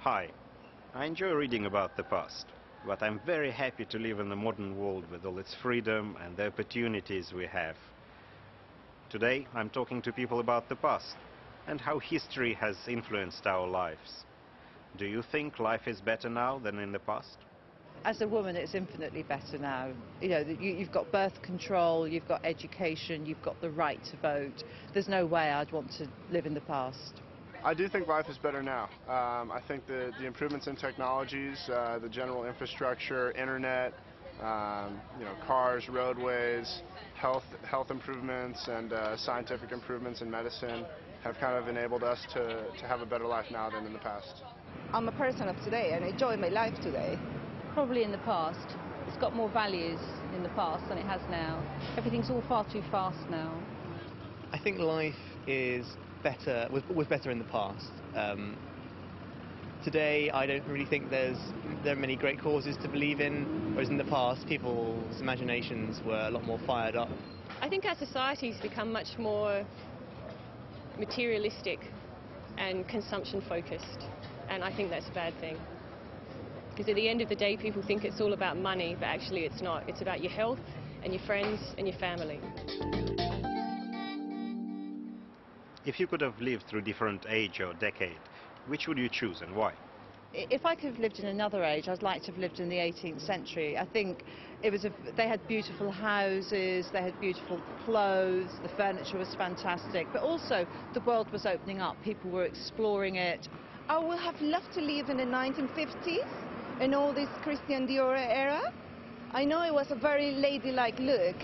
Hi, I enjoy reading about the past, but I'm very happy to live in the modern world with all its freedom and the opportunities we have. Today, I'm talking to people about the past and how history has influenced our lives. Do you think life is better now than in the past? As a woman, it's infinitely better now. You know, you've got birth control, you've got education, you've got the right to vote. There's no way I'd want to live in the past. I do think life is better now. I think the improvements in technologies, the general infrastructure, internet, cars, roadways, health improvements, and scientific improvements in medicine have kind of enabled us to have a better life now than in the past. I'm a person of today and I enjoy my life today. Probably in the past. It's got more values in the past than it has now. Everything's all far too fast now. I think life is better, was better in the past. Today, I don't really think there are many great causes to believe in, whereas in the past, people's imaginations were a lot more fired up. I think our society's become much more materialistic and consumption-focused, and I think that's a bad thing. Because at the end of the day, people think it's all about money, but actually it's not. It's about your health and your friends and your family. If you could have lived through different age or decade, which would you choose and why? If I could have lived in another age, I'd like to have lived in the 18th century. I think they had beautiful houses, they had beautiful clothes, the furniture was fantastic, but also the world was opening up, people were exploring it. I would have loved to live in the 1950s, in all this Christian Dior era. I know it was a very ladylike look,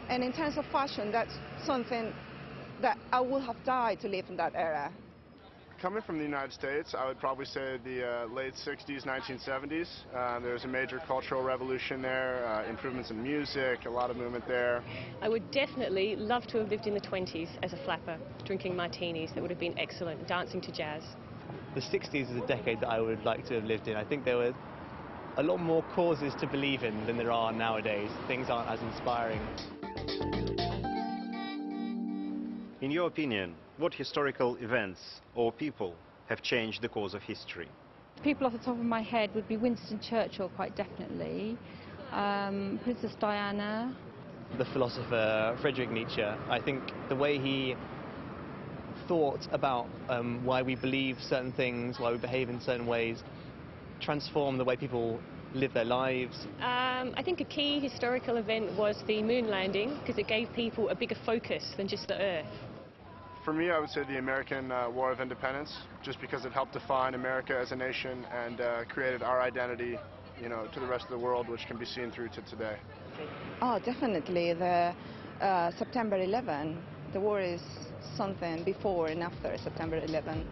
and in terms of fashion, that's something that I would have died to live in that era. Coming from the United States, I would probably say the late 60s, 1970s. There was a major cultural revolution there, improvements in music, a lot of movement there. I would definitely love to have lived in the 20s as a flapper, drinking martinis. That would have been excellent, dancing to jazz. The 60s is a decade that I would like to have lived in. I think there were a lot more causes to believe in than there are nowadays. Things aren't as inspiring. In your opinion, what historical events or people have changed the course of history? People off the top of my head would be Winston Churchill, quite definitely. Princess Diana. The philosopher Friedrich Nietzsche. I think the way he thought about why we believe certain things, why we behave in certain ways, transformed the way people live their lives. I think a key historical event was the moon landing, because it gave people a bigger focus than just the Earth. For me, I would say the American War of Independence, just because it helped define America as a nation and created our identity, to the rest of the world, which can be seen through to today. Oh, definitely the September 11. The war is something before and after September 11.